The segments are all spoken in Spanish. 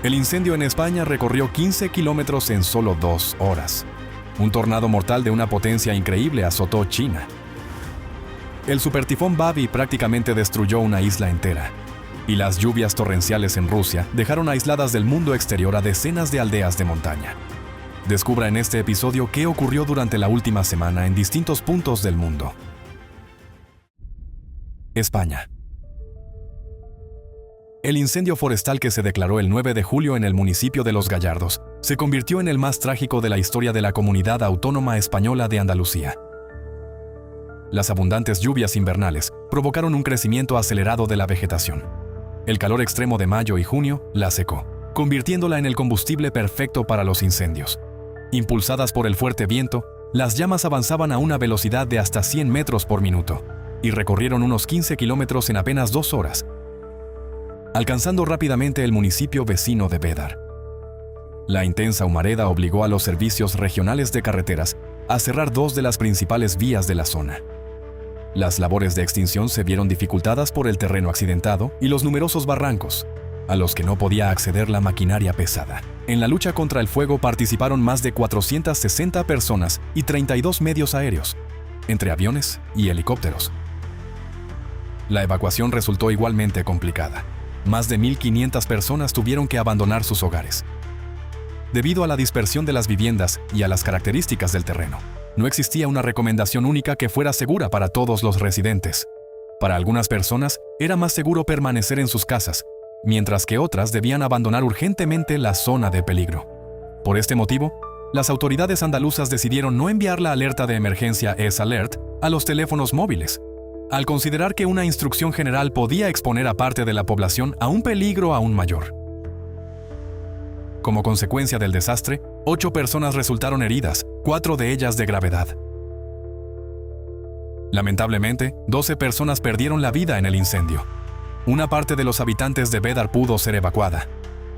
El incendio en España recorrió 15 kilómetros en solo 2 horas. Un tornado mortal de una potencia increíble azotó China. El supertifón Babi prácticamente destruyó una isla entera. Y las lluvias torrenciales en Rusia dejaron aisladas del mundo exterior a decenas de aldeas de montaña. Descubra en este episodio qué ocurrió durante la última semana en distintos puntos del mundo. España. El incendio forestal que se declaró el 9 de julio en el municipio de Los Gallardos se convirtió en el más trágico de la historia de la comunidad autónoma española de Andalucía. Las abundantes lluvias invernales provocaron un crecimiento acelerado de la vegetación. El calor extremo de mayo y junio la secó, convirtiéndola en el combustible perfecto para los incendios. Impulsadas por el fuerte viento, las llamas avanzaban a una velocidad de hasta 100 metros por minuto y recorrieron unos 15 kilómetros en apenas 2 horas, alcanzando rápidamente el municipio vecino de Bédar. La intensa humareda obligó a los servicios regionales de carreteras a cerrar 2 de las principales vías de la zona. Las labores de extinción se vieron dificultadas por el terreno accidentado y los numerosos barrancos, a los que no podía acceder la maquinaria pesada. En la lucha contra el fuego participaron más de 460 personas y 32 medios aéreos, entre aviones y helicópteros. La evacuación resultó igualmente complicada. Más de 1.500 personas tuvieron que abandonar sus hogares. Debido a la dispersión de las viviendas y a las características del terreno, no existía una recomendación única que fuera segura para todos los residentes. Para algunas personas, era más seguro permanecer en sus casas, mientras que otras debían abandonar urgentemente la zona de peligro. Por este motivo, las autoridades andaluzas decidieron no enviar la alerta de emergencia S-Alert a los teléfonos móviles, al considerar que una instrucción general podía exponer a parte de la población a un peligro aún mayor. Como consecuencia del desastre, 8 personas resultaron heridas, 4 de ellas de gravedad. Lamentablemente, 12 personas perdieron la vida en el incendio. Una parte de los habitantes de Bédar pudo ser evacuada.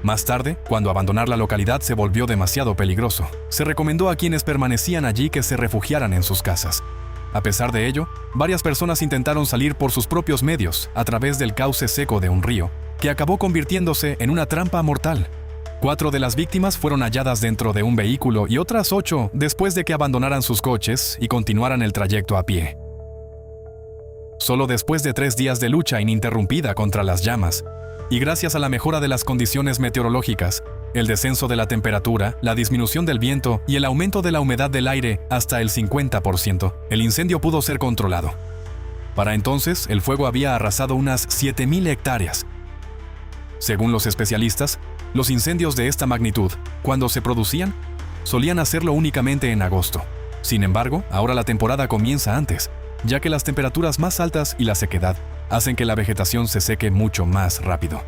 Más tarde, cuando abandonar la localidad se volvió demasiado peligroso, se recomendó a quienes permanecían allí que se refugiaran en sus casas. A pesar de ello, varias personas intentaron salir por sus propios medios a través del cauce seco de un río, que acabó convirtiéndose en una trampa mortal. 4 de las víctimas fueron halladas dentro de un vehículo y otras 8 después de que abandonaran sus coches y continuaran el trayecto a pie. Solo después de 3 días de lucha ininterrumpida contra las llamas, y gracias a la mejora de las condiciones meteorológicas, el descenso de la temperatura, la disminución del viento y el aumento de la humedad del aire hasta el 50%, el incendio pudo ser controlado. Para entonces, el fuego había arrasado unas 7.000 hectáreas. Según los especialistas, los incendios de esta magnitud, cuando se producían, solían hacerlo únicamente en agosto. Sin embargo, ahora la temporada comienza antes, ya que las temperaturas más altas y la sequedad hacen que la vegetación se seque mucho más rápido.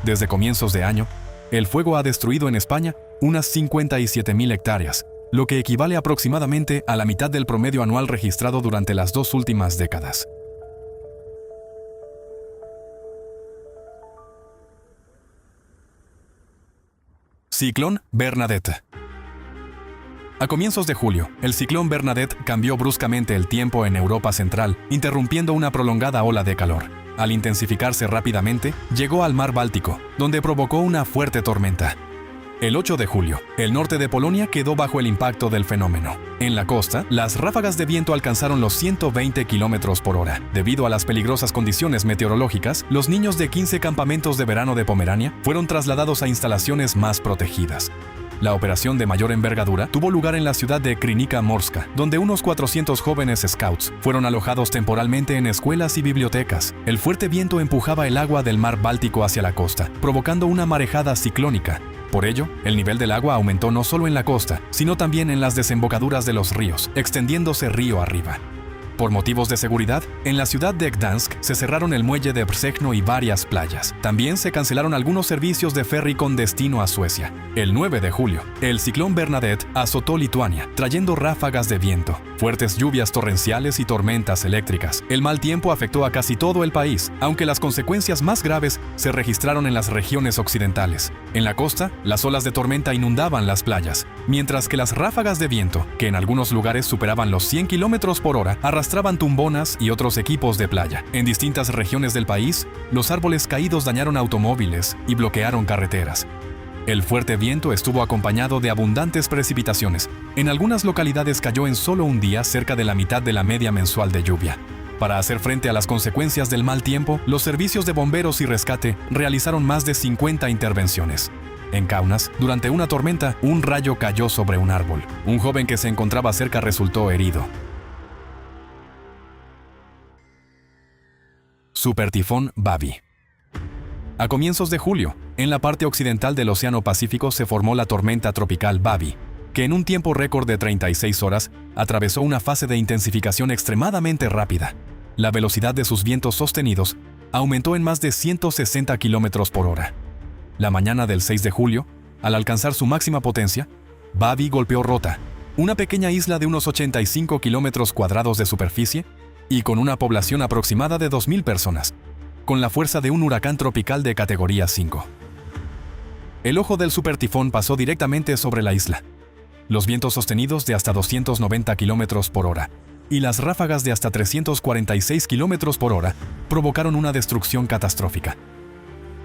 Desde comienzos de año, el fuego ha destruido en España unas 57.000 hectáreas, lo que equivale aproximadamente a la mitad del promedio anual registrado durante las 2 últimas décadas. Ciclón Bernadette. A comienzos de julio, el ciclón Bernadette cambió bruscamente el tiempo en Europa Central, interrumpiendo una prolongada ola de calor. Al intensificarse rápidamente, llegó al mar Báltico, donde provocó una fuerte tormenta. El 8 de julio, el norte de Polonia quedó bajo el impacto del fenómeno. En la costa, las ráfagas de viento alcanzaron los 120 kilómetros por hora. Debido a las peligrosas condiciones meteorológicas, los niños de 15 campamentos de verano de Pomerania fueron trasladados a instalaciones más protegidas. La operación de mayor envergadura tuvo lugar en la ciudad de Krynica Morska, donde unos 400 jóvenes scouts fueron alojados temporalmente en escuelas y bibliotecas. El fuerte viento empujaba el agua del mar Báltico hacia la costa, provocando una marejada ciclónica. Por ello, el nivel del agua aumentó no solo en la costa, sino también en las desembocaduras de los ríos, extendiéndose río arriba. Por motivos de seguridad, en la ciudad de Gdansk se cerraron el muelle de Brzezno y varias playas. También se cancelaron algunos servicios de ferry con destino a Suecia. El 9 de julio, el ciclón Bernadette azotó Lituania, trayendo ráfagas de viento, fuertes lluvias torrenciales y tormentas eléctricas. El mal tiempo afectó a casi todo el país, aunque las consecuencias más graves se registraron en las regiones occidentales. En la costa, las olas de tormenta inundaban las playas, mientras que las ráfagas de viento, que en algunos lugares superaban los 100 km por hora, arrastraban tumbonas y otros equipos de playa. En distintas regiones del país, los árboles caídos dañaron automóviles y bloquearon carreteras. El fuerte viento estuvo acompañado de abundantes precipitaciones. En algunas localidades cayó en solo un día cerca de la mitad de la media mensual de lluvia. Para hacer frente a las consecuencias del mal tiempo, los servicios de bomberos y rescate realizaron más de 50 intervenciones. En Kaunas, durante una tormenta, un rayo cayó sobre un árbol. Un joven que se encontraba cerca resultó herido. Supertifón Babi. A comienzos de julio, en la parte occidental del Océano Pacífico se formó la tormenta tropical Babi, que en un tiempo récord de 36 horas atravesó una fase de intensificación extremadamente rápida. La velocidad de sus vientos sostenidos aumentó en más de 160 km por hora. La mañana del 6 de julio, al alcanzar su máxima potencia, Babi golpeó Rota, una pequeña isla de unos 85 km cuadrados de superficie y con una población aproximada de 2.000 personas, con la fuerza de un huracán tropical de categoría 5. El ojo del supertifón pasó directamente sobre la isla. Los vientos sostenidos de hasta 290 km por hora y las ráfagas de hasta 346 km por hora provocaron una destrucción catastrófica.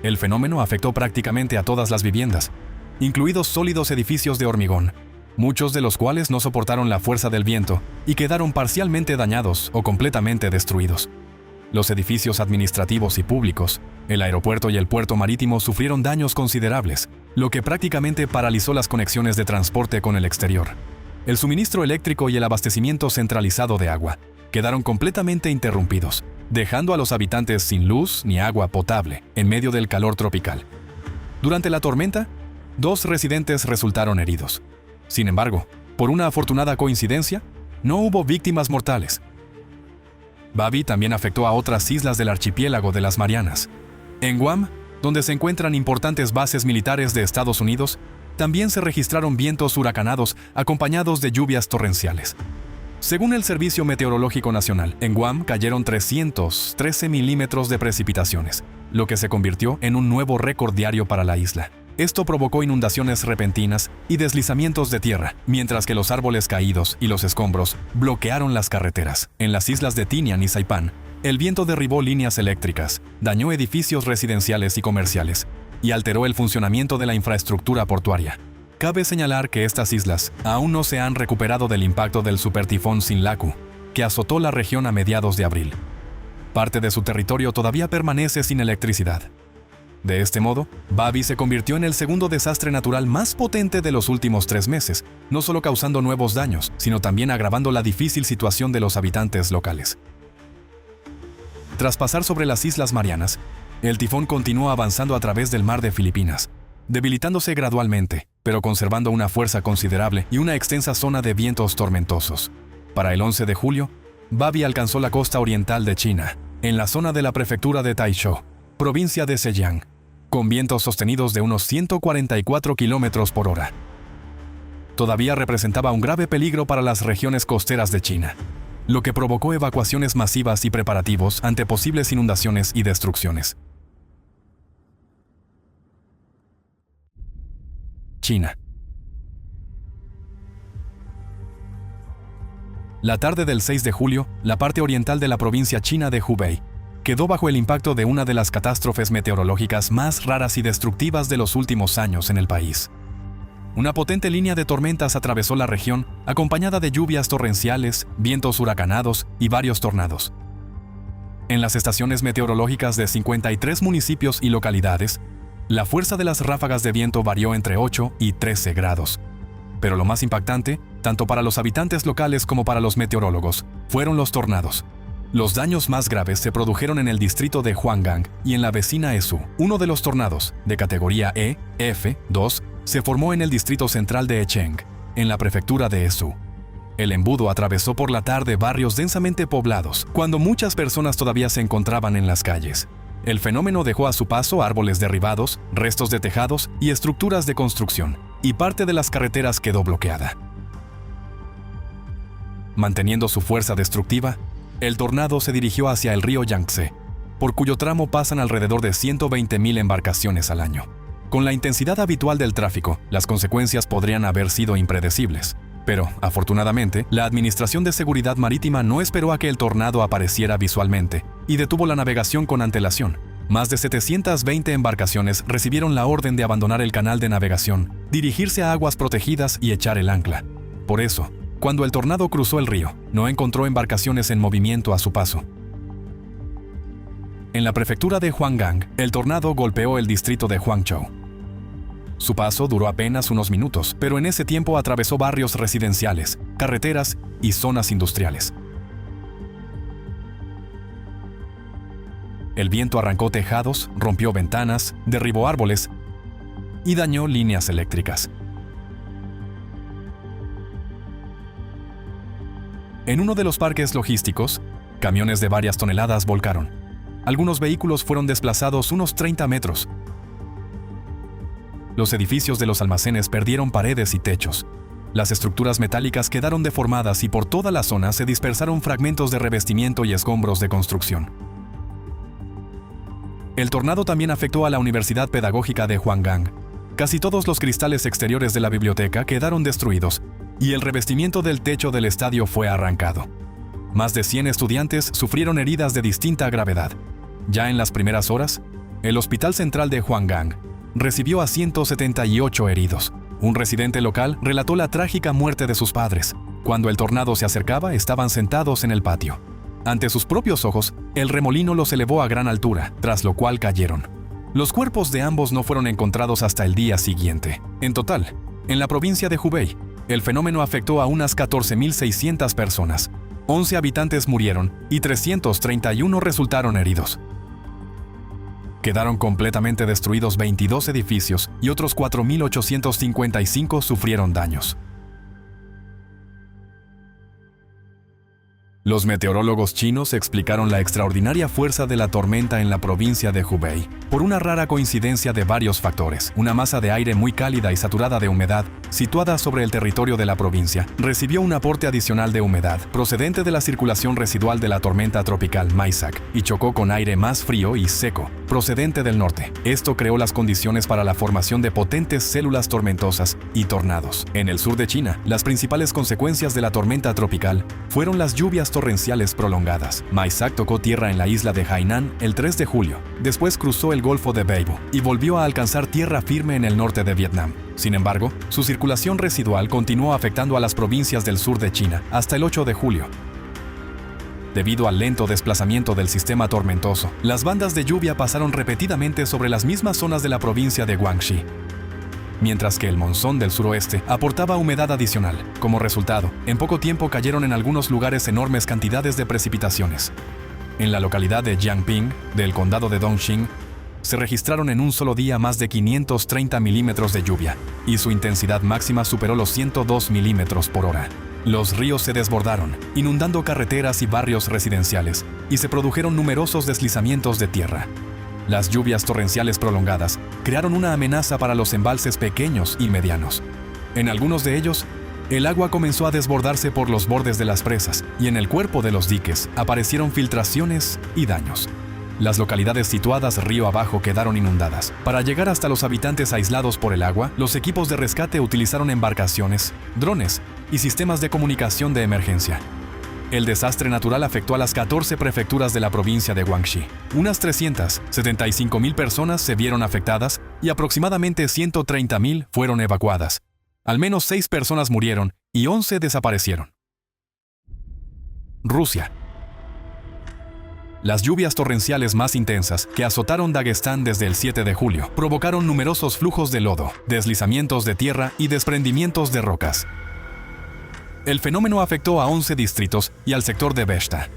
El fenómeno afectó prácticamente a todas las viviendas, incluidos sólidos edificios de hormigón, muchos de los cuales no soportaron la fuerza del viento y quedaron parcialmente dañados o completamente destruidos. Los edificios administrativos y públicos, el aeropuerto y el puerto marítimo sufrieron daños considerables, lo que prácticamente paralizó las conexiones de transporte con el exterior. El suministro eléctrico y el abastecimiento centralizado de agua quedaron completamente interrumpidos, dejando a los habitantes sin luz ni agua potable en medio del calor tropical. Durante la tormenta, 2 residentes resultaron heridos. Sin embargo, por una afortunada coincidencia, no hubo víctimas mortales. Babi también afectó a otras islas del archipiélago de las Marianas. En Guam, donde se encuentran importantes bases militares de Estados Unidos, también se registraron vientos huracanados acompañados de lluvias torrenciales. Según el Servicio Meteorológico Nacional, en Guam cayeron 313 milímetros de precipitaciones, lo que se convirtió en un nuevo récord diario para la isla. Esto provocó inundaciones repentinas y deslizamientos de tierra, mientras que los árboles caídos y los escombros bloquearon las carreteras. En las islas de Tinian y Saipan, el viento derribó líneas eléctricas, dañó edificios residenciales y comerciales, y alteró el funcionamiento de la infraestructura portuaria. Cabe señalar que estas islas aún no se han recuperado del impacto del supertifón Sinlaku, que azotó la región a mediados de abril. Parte de su territorio todavía permanece sin electricidad. De este modo, Babi se convirtió en el segundo desastre natural más potente de los últimos 3 meses, no solo causando nuevos daños, sino también agravando la difícil situación de los habitantes locales. Tras pasar sobre las Islas Marianas, el tifón continuó avanzando a través del mar de Filipinas, debilitándose gradualmente, pero conservando una fuerza considerable y una extensa zona de vientos tormentosos. Para el 11 de julio, Babi alcanzó la costa oriental de China, en la zona de la prefectura de Taizhou, provincia de Zhejiang, con vientos sostenidos de unos 144 km por hora. Todavía representaba un grave peligro para las regiones costeras de China, lo que provocó evacuaciones masivas y preparativos ante posibles inundaciones y destrucciones. China. La tarde del 6 de julio, la parte oriental de la provincia china de Hubei quedó bajo el impacto de una de las catástrofes meteorológicas más raras y destructivas de los últimos años en el país. Una potente línea de tormentas atravesó la región, acompañada de lluvias torrenciales, vientos huracanados y varios tornados. En las estaciones meteorológicas de 53 municipios y localidades, la fuerza de las ráfagas de viento varió entre 8 y 13 grados. Pero lo más impactante, tanto para los habitantes locales como para los meteorólogos, fueron los tornados. Los daños más graves se produjeron en el distrito de Huanggang y en la vecina Esu. Uno de los tornados, de categoría F2, se formó en el distrito central de Echeng, en la prefectura de Esu. El embudo atravesó por la tarde barrios densamente poblados, cuando muchas personas todavía se encontraban en las calles. El fenómeno dejó a su paso árboles derribados, restos de tejados y estructuras de construcción, y parte de las carreteras quedó bloqueada. Manteniendo su fuerza destructiva, el tornado se dirigió hacia el río Yangtze, por cuyo tramo pasan alrededor de 120.000 embarcaciones al año. Con la intensidad habitual del tráfico, las consecuencias podrían haber sido impredecibles. Pero, afortunadamente, la Administración de Seguridad Marítima no esperó a que el tornado apareciera visualmente y detuvo la navegación con antelación, Más de 720 embarcaciones recibieron la orden de abandonar el canal de navegación, dirigirse a aguas protegidas y echar el ancla. Por eso, cuando el tornado cruzó el río, no encontró embarcaciones en movimiento a su paso. En la prefectura de Huanggang, el tornado golpeó el distrito de Huangzhou. Su paso duró apenas unos minutos, pero en ese tiempo atravesó barrios residenciales, carreteras y zonas industriales. El viento arrancó tejados, rompió ventanas, derribó árboles y dañó líneas eléctricas. En uno de los parques logísticos, camiones de varias toneladas volcaron. Algunos vehículos fueron desplazados unos 30 metros. Los edificios de los almacenes perdieron paredes y techos. Las estructuras metálicas quedaron deformadas y por toda la zona se dispersaron fragmentos de revestimiento y escombros de construcción. El tornado también afectó a la Universidad Pedagógica de Huanggang. Casi todos los cristales exteriores de la biblioteca quedaron destruidos y el revestimiento del techo del estadio fue arrancado. Más de 100 estudiantes sufrieron heridas de distinta gravedad. Ya en las primeras horas, el Hospital Central de Huanggang recibió a 178 heridos. Un residente local relató la trágica muerte de sus padres. Cuando el tornado se acercaba, estaban sentados en el patio. Ante sus propios ojos, el remolino los elevó a gran altura, tras lo cual cayeron. Los cuerpos de ambos no fueron encontrados hasta el día siguiente. En total, en la provincia de Hubei, el fenómeno afectó a unas 14.600 personas. 11 habitantes murieron y 331 resultaron heridos. Quedaron completamente destruidos 22 edificios y otros 4.855 sufrieron daños. Los meteorólogos chinos explicaron la extraordinaria fuerza de la tormenta en la provincia de Hubei por una rara coincidencia de varios factores. Una masa de aire muy cálida y saturada de humedad, situada sobre el territorio de la provincia, recibió un aporte adicional de humedad procedente de la circulación residual de la tormenta tropical Maisak y chocó con aire más frío y seco, procedente del norte. Esto creó las condiciones para la formación de potentes células tormentosas y tornados. En el sur de China, las principales consecuencias de la tormenta tropical fueron las lluvias torrenciales prolongadas. Maisak tocó tierra en la isla de Hainan el 3 de julio. Después cruzó el Golfo de Beibo y volvió a alcanzar tierra firme en el norte de Vietnam. Sin embargo, su circulación residual continuó afectando a las provincias del sur de China hasta el 8 de julio. Debido al lento desplazamiento del sistema tormentoso, las bandas de lluvia pasaron repetidamente sobre las mismas zonas de la provincia de Guangxi, mientras que el monzón del suroeste aportaba humedad adicional. Como resultado, en poco tiempo cayeron en algunos lugares enormes cantidades de precipitaciones. En la localidad de Jiangping, del condado de Dongxing, se registraron en un solo día más de 530 milímetros de lluvia, y su intensidad máxima superó los 102 milímetros por hora. Los ríos se desbordaron, inundando carreteras y barrios residenciales, y se produjeron numerosos deslizamientos de tierra. Las lluvias torrenciales prolongadas crearon una amenaza para los embalses pequeños y medianos. En algunos de ellos, el agua comenzó a desbordarse por los bordes de las presas y en el cuerpo de los diques aparecieron filtraciones y daños. Las localidades situadas río abajo quedaron inundadas. Para llegar hasta los habitantes aislados por el agua, los equipos de rescate utilizaron embarcaciones, drones y sistemas de comunicación de emergencia. El desastre natural afectó a las 14 prefecturas de la provincia de Guangxi. Unas 375.000 personas se vieron afectadas y aproximadamente 130.000 fueron evacuadas. Al menos 6 personas murieron y 11 desaparecieron. Rusia. Las lluvias torrenciales más intensas que azotaron Dagestán desde el 7 de julio provocaron numerosos flujos de lodo, deslizamientos de tierra y desprendimientos de rocas. El fenómeno afectó a 11 distritos y al sector de Veshta.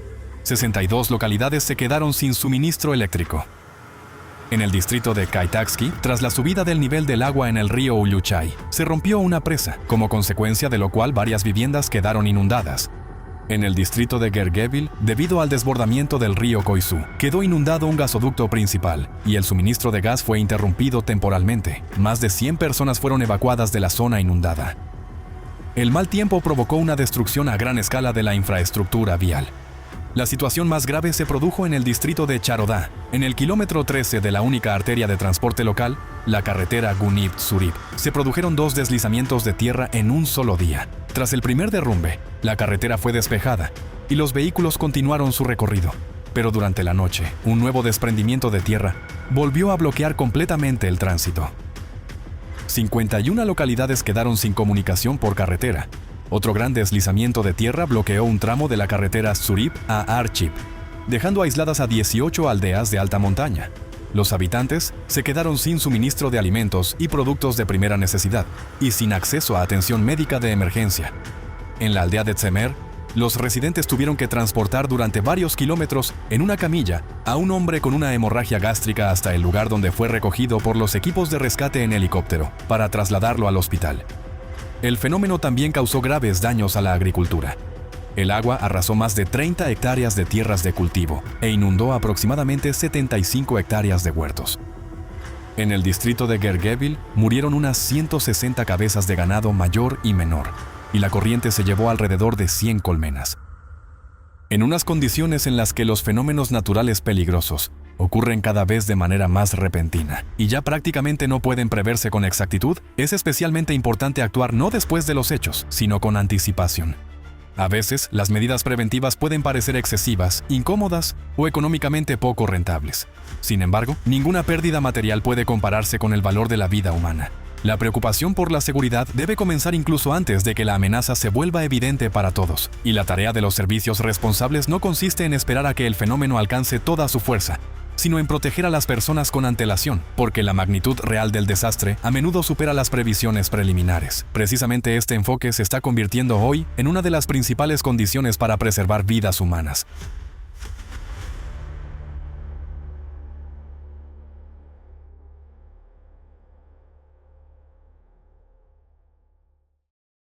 62 localidades se quedaron sin suministro eléctrico. En el distrito de Kaitaksky, tras la subida del nivel del agua en el río Ulyuchay, se rompió una presa, como consecuencia de lo cual varias viviendas quedaron inundadas. En el distrito de Gergevil, debido al desbordamiento del río Koisu, quedó inundado un gasoducto principal y el suministro de gas fue interrumpido temporalmente. Más de 100 personas fueron evacuadas de la zona inundada. El mal tiempo provocó una destrucción a gran escala de la infraestructura vial. La situación más grave se produjo en el distrito de Charodá, en el kilómetro 13 de la única arteria de transporte local, la carretera Gunip-Zurib. Se produjeron 2 deslizamientos de tierra en un solo día. Tras el primer derrumbe, la carretera fue despejada y los vehículos continuaron su recorrido. Pero durante la noche, un nuevo desprendimiento de tierra volvió a bloquear completamente el tránsito. 51 localidades quedaron sin comunicación por carretera. Otro gran deslizamiento de tierra bloqueó un tramo de la carretera Zurich a Archip, dejando aisladas a 18 aldeas de alta montaña. Los habitantes se quedaron sin suministro de alimentos y productos de primera necesidad y sin acceso a atención médica de emergencia. En la aldea de Tsemer, los residentes tuvieron que transportar durante varios kilómetros en una camilla a un hombre con una hemorragia gástrica hasta el lugar donde fue recogido por los equipos de rescate en helicóptero para trasladarlo al hospital. El fenómeno también causó graves daños a la agricultura. El agua arrasó más de 30 hectáreas de tierras de cultivo e inundó aproximadamente 75 hectáreas de huertos. En el distrito de Gergeville murieron unas 160 cabezas de ganado mayor y menor, y la corriente se llevó alrededor de 100 colmenas. En unas condiciones en las que los fenómenos naturales peligrosos ocurren cada vez de manera más repentina y ya prácticamente no pueden preverse con exactitud, es especialmente importante actuar no después de los hechos, sino con anticipación. A veces, las medidas preventivas pueden parecer excesivas, incómodas o económicamente poco rentables. Sin embargo, ninguna pérdida material puede compararse con el valor de la vida humana. La preocupación por la seguridad debe comenzar incluso antes de que la amenaza se vuelva evidente para todos, y la tarea de los servicios responsables no consiste en esperar a que el fenómeno alcance toda su fuerza, sino en proteger a las personas con antelación, porque la magnitud real del desastre a menudo supera las previsiones preliminares. Precisamente este enfoque se está convirtiendo hoy en una de las principales condiciones para preservar vidas humanas.